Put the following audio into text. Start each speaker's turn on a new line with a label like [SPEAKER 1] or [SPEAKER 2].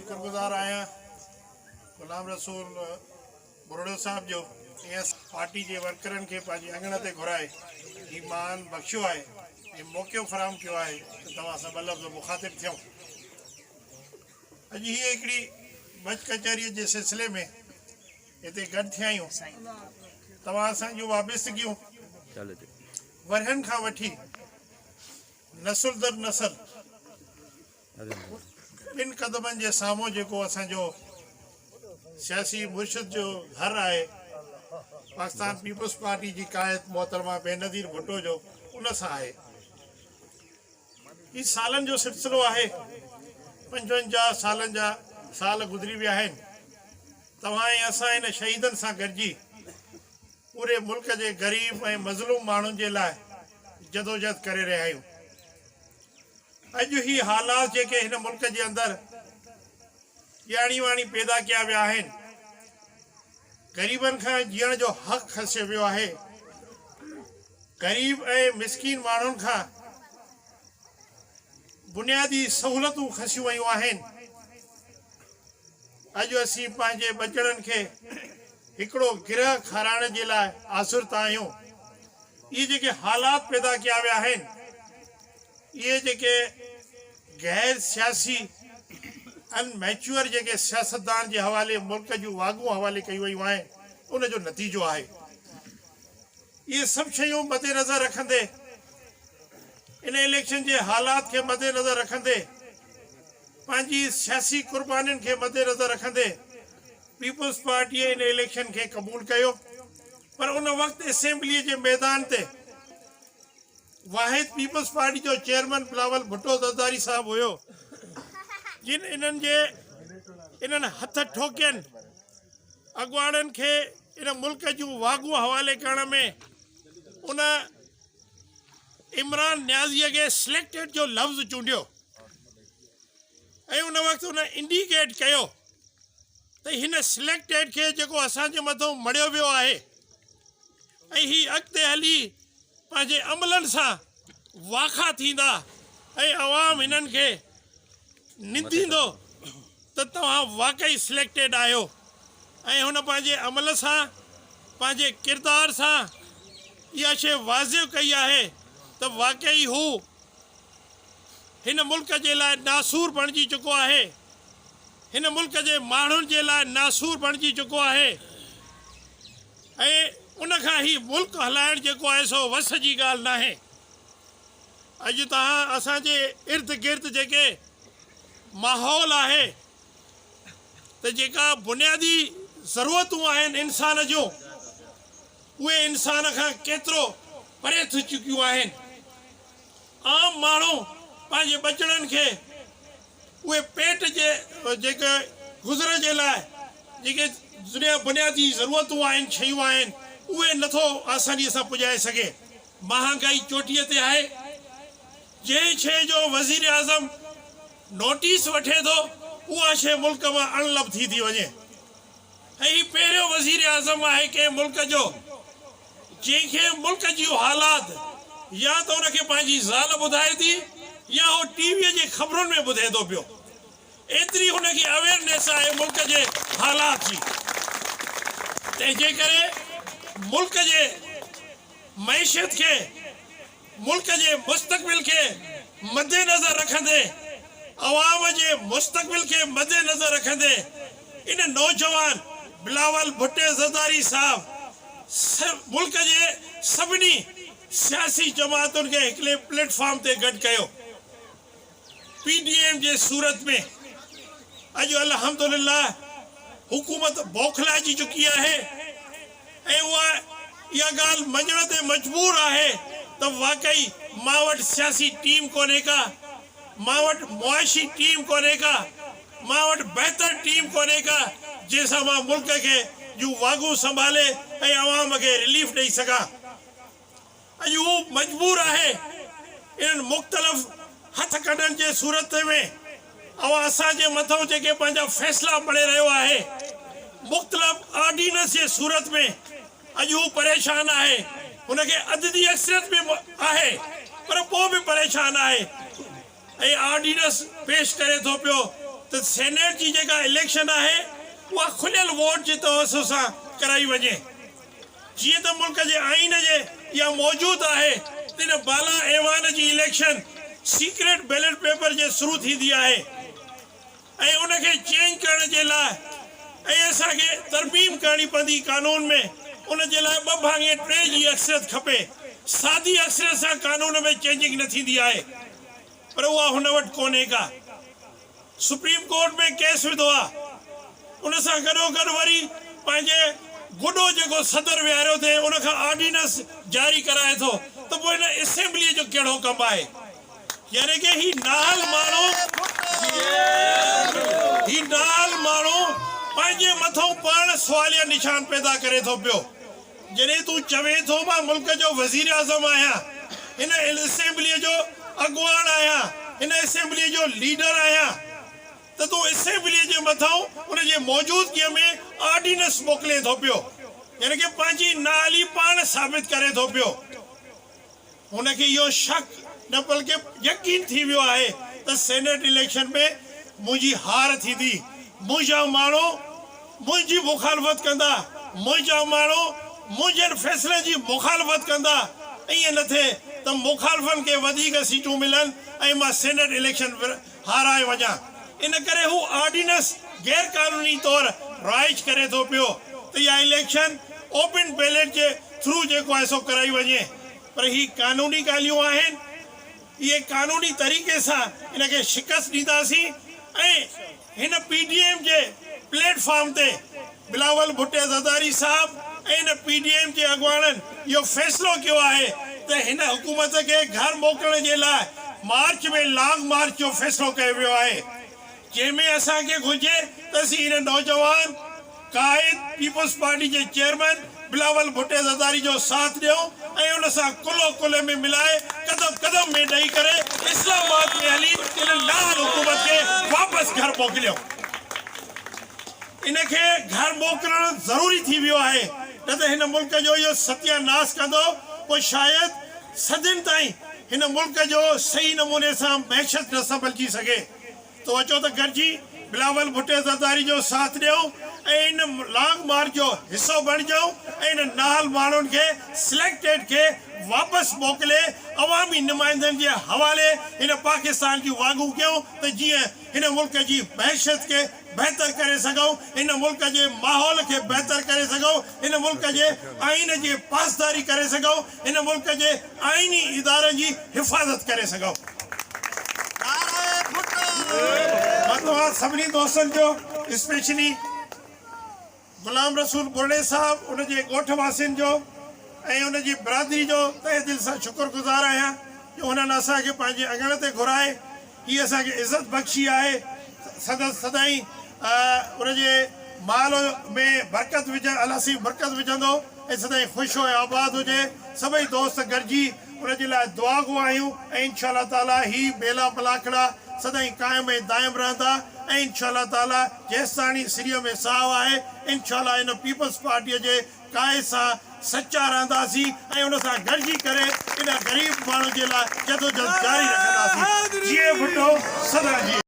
[SPEAKER 1] शुक्रगुजार आहियां गुलाम रसूल बुरड़ो साहब जो इस पार्टी के वर्करनि खे पंहिंजे अंगण ते घुराए हीउ मान बख़्शियो आहे ऐं मौक़ो फराहम कियो आहे त तव्हां सां ॿ लफ़्ज़ मुखातिब थियूं। अॼु हीअ हिकिड़ी बच कचहरीअ जे सिलसिले में हिते गॾु थिया आहियूं। तव्हां असांजूं वाबस्तगियूं वरहनि खां वठी नसुल दर नसल ॿिनि क़दमनि जे साम्हूं जेको असांजो सियासी मुर्शिद जो घर आहे पाकिस्तान पीपल्स पार्टी जी कायद मोहतरमा बेनज़ीर भुट्टो जो उन सां आहे। ही सालनि जो सिलसिलो आहे, 55 सालनि जा साल गुज़री विया आहिनि। तव्हां ऐं असां इन शहीदनि सां गॾिजी पूरे मुल्क जे ग़रीब ऐं मज़लूम माण्हुनि जे लाइ जदोजहद करे रहिया आहियूं। अॼु ही हालात जेके हिन मुल्क जे अंदरि ॼाणी वाणी पैदा कया विया आहिनि, ग़रीबनि खां जीअण जो हक़ खसियो वियो आहे, ग़रीब ऐं मिसकीन माण्हुनि खां बुनियादी सहूलतूं खसियूं वयूं आहिनि। अॼु असीं पंहिंजे बचड़नि खे हिकिड़ो गिरह खाराइण जे लाइ आसुरता आहियूं। इहे जेके हालात पैदा कया विया आहिनि, इहे जेके गैर सियासी अनमैच्योर जेके सियासतदान जे हवाले मुल्क जूं वागूं हवाले कयूं वयूं आहिनि, उन जो नतीजो आहे। इहे सभु शयूं मद्देनज़र रखंदे, इन इलेक्शन जे हालात खे मद्देनज़र रखंदे, पंहिंजी सियासी कुर्बानियुनि खे मद्देनज़र रखंदे पीपल्स पार्टीअ इन इलेक्शन खे क़बूल कयो। पर उन वक़्तु असेंबलीअ जे मैदान ते वाहिद पीपल्स पार्टी जो चेयरमैन बिलावल भुट्टो ज़रदारी साहब हुयो, जिन इन्हनि हथ ठोकियनि अॻुवाणनि खे इन मुल्क जूं वागूं हवाले करण में उन इमरान न्याज़ीअ खे सिलेक्टेड जो लफ़्ज़ चूंडियो ऐं उन वक़्तु उन इंडिकेट कयो त हिन सिलेक्टेड खे जेको असांजे मथां मड़ियो वियो आहे ऐं ही अॻिते हली पंहिंजे अमलनि सां वाखा थींदा ऐं अवाम हिननि खे निंदींदो त तव्हां वाक़ई सिलेक्टेड आहियो। ऐं हुन पंहिंजे अमल सां पंहिंजे किरदार सां इहा शइ वाज़िब कई आहे त वाक़ई हू हिन मुल्क जे लाइ नासूर बणिजी चुको आहे, हिन मुल्क जे माण्हुनि जे लाइ नासूर बणिजी चुको आहे ऐं उनखां ही मुल्क हलाइण जेको आहे सो वस जी ॻाल्हि नाहे। अॼु तव्हां असांजे इर्द गिर्द जेके माहौल आहे त जेका बुनियादी ज़रूरतूं आहिनि इंसान जूं, उहे इंसान खां केतिरो परे थी चुकियूं आहिनि। आम माण्हू पंहिंजे बचड़नि खे उहे पेट जे जेके गुज़र जे लाइ जेके बुनियादी ज़रूरतूं आहिनि, शयूं आहिनि, उहे नथो आसानीअ सां पुॼाए सघे। महांगाई चोटीअ ते आहे। जंहिं शइ जो वज़ीर आज़म नोटिस वठे थो उहा शइ मुल्क मां अणलब थी वञे। ऐं ही पहिरियों वज़ीर आज़म आहे कंहिं मुल्क जो जंहिंखे मुल्क जूं हालात या त उनखे पंहिंजी ज़ाल ॿुधाए थी या उहो टीवीअ जे ख़बरुनि में ॿुधे थो पियो। एतिरी हुनखे अवेयरनेस आहे मुल्क जे हालात जी। तंहिंजे करे मुल्क जे मईशत खे, मुल्क जे मुस्तक़बिल खे मद्देनज़र रखंदे, अवाम जे मुस्तक़बिल के मद्देनज़र रखंदे इन नौजवान बिलावल भुट्टे ज़रदारी साहब मुल्क जे सभिनी सियासी जमातुनि खे हिकिड़े प्लेटफॉर्म ते गॾु कयो। PDM जे सूरत में अॼु अल्हम्दुलिल्लाह हुकूमत बौखलाइजी चुकी आहे ऐं उहा इहा ॻाल्हि मञण ते मजबूर आहे त वाक़ई मां वटि सियासी टीम कोन्हे का, मां वटि मुआशी टीम कोन्हे का, मां वटि बहितर टीम कोन्हे का जंहिंसां मां मुल्क खे जूं वागूं संभाले ऐं अवाम खे रिलीफ ॾेई सघां। अॼु हू मजबूर आहे इन्हनि मुख़्तलिफ़ हथ कढण जे सूरत में असांजे मथां जेके पंहिंजा फ़ैसिला पढ़े रहियो आहे, मुख़्तलिफ़ ऑर्डिनेंस जे सूरत में अॼु हू परेशान आहे। हुनखे अददी अक्सरियत में आहे पर पोइ बि परेशान आहे ऐं ऑर्डिनेंस पेश करे थो पियो त त सेनेट जी जेका इलेक्शन आहे उहा खुलियल वोट जे तवसु सां कराई वञे। जीअं त मुल्क जे आइन जे इहा मौजूद आहे त इन बाला ऐवान जी इलेक्शन सीक्रेट बैलेट पेपर जे थ्रू थींदी आहे ऐं उनखे चेंज करण जे लाइ ऐं असांखे तरमीम करणी पवंदी कानून में। उन जे लाइ 2/3 जी अक्सरियत खपे। सादी अक्सरियत सां कानून में चेंजिंग न थींदी आहे, पर उहा हुन वटि कोन्हे का। सुप्रीम कोर्ट में केस विधो आहे, उन सां गॾोगॾु वरी पंहिंजे गुॾो जेको सदर विहारियो थिए उन खां ऑर्डिनेंस जारी कराए थो, त पोइ हिन असेंबलीअ जो कहिड़ो कमु आहे? यानी कि ही नाल माण्हू पंहिंजे मथां पाण सवालिया निशान पैदा करे थो पियो। जॾहिं तूं चवे थो मां मुल्क जो वज़ीर आज़म आहियां, हिन असेंबलीअ जो अॻुवान आहियां, हिन असेंबलीअ जो लीडर आहियां, त तूं असेंबलीअ जे मथां उन जे मौजूदगीअ में ऑर्डिनेंस मोकिले थो पियो, यानी कि पंहिंजी नाली पाण साबित करे थो पियो। हुनखे इहो शक न बल्कि यकीन थी वियो आहे त सेनेट इलेक्शन में मुंहिंजी हार थींदी। मुंहिंजा माण्हू मुंहिंजी मुखालफ़त कंदा, मुंहिंजा माण्हू मुंहिंजनि फ़ैसिलनि जी मुखालफ़त कंदा। ईअं न थिए त मुखालफ़नि खे वधीक सीटूं मिलनि ऐं मां सेनेट इलेक्शन हाराए वञा। इन करे हू ऑर्डिनेंस गैर कानूनी तौर राइज करे थो पियो त इहा इलेक्शन ओपन बैलेट जे थ्रू जेको आहे सो कराई वञे। पर ही कानूनी ॻाल्हियूं आहिनि, इहे कानूनी तरीक़े सां इनखे शिकस्त ॾींदासीं। ऐं हिन PDM जे प्लेटफॉर्म ते बिलावल भुट्टो ज़रदारी साहब ऐं हिन PDM जे अॻुवाननि इहो फ़ैसिलो कयो आहे त हिन हुकूमत खे घर मोकिलण जे लाइ मार्च में लॉन्ग मार्च जो फ़ैसिलो कयो वियो आहे, जंहिंमें असांखे घुर्जे त असीं हिन नौजवान क़ाइद पीपल्स पार्टी जे चेयरमैन बिलावल भुट्टो ज़रदारी जो साथ ॾियूं ऐं उन सां कुलो कुले में मिलाए कदम कदम में ॾेई करे इस्लामाबाद में हली इन लाल हुकूमत खे वापसि घर मोकिलियो। इनखे घर मोकिलणु ज़रूरी थी वियो आहे, न त हिन मुल्क जो इहो सत्यानाश कंदो। पोइ शायदि सदियुनि ताईं हिन मुल्क जो सही नमूने सां मैशत न संभलिजी सघे। तो अचो त गॾिजी बिलावल भुट्टो ज़रदारी जो साथ ॾियूं ऐं इन लॉन्ग मार्च जो हिसो बणिजूं ऐं इन नाल माण्हुनि खे सिलेक्टेड खे वापसि मोकिले अवामी नुमाइंदनि जे हवाले हिन पाकिस्तान जूं वांगू कयूं त जीअं हिन मुल्क जी मैशत खे बहितर करे सघूं, हिन मुल्क जे माहौल खे बहितर करे सघूं, हिन मुल्क जे आइन जी पासदारी करे सघूं, हिन मुल्क जे आइनी इदारनि जी हिफ़ाज़त करे सघूं। मां सभिनी दोस्तनि जो स्पेशली गुलाम रसूल बुर्ड़े साहब उनजे ॻोठ वासियुनि जो ऐं उनजी बिरादरी जो तहे दिलि सां शुक्रगुज़ार आहियां जो उन्हनि असांखे पंहिंजे अङण ते घुराए हीअ असांखे इज़त बख़्शी आहे। सदाईं उनजे माल में बरकत अलासी बरकत विझंदो ऐं सदाईं ख़ुशि हो आबाद हुजे। सभई दोस्त गॾिजी उनजे लाइ दुआ गुआहियूं ऐं इंशाअल्लाह ताला ही बेला पलाखड़ा सदाईं क़ाइम ऐं दाइम रहंदा ऐं इंशाअल्लाह ताला जेसिताणी सिरीअ में साहु आहे इंशाअल्लाह इन पीपल्स पार्टीअ जे काए सां सचा रहंदासीं ऐं उन सां गॾिजी करे इन ग़रीब माण्हू जे लाइ जदोजहद जारी रखंदासीं। जीए भुट्टो सदा जी।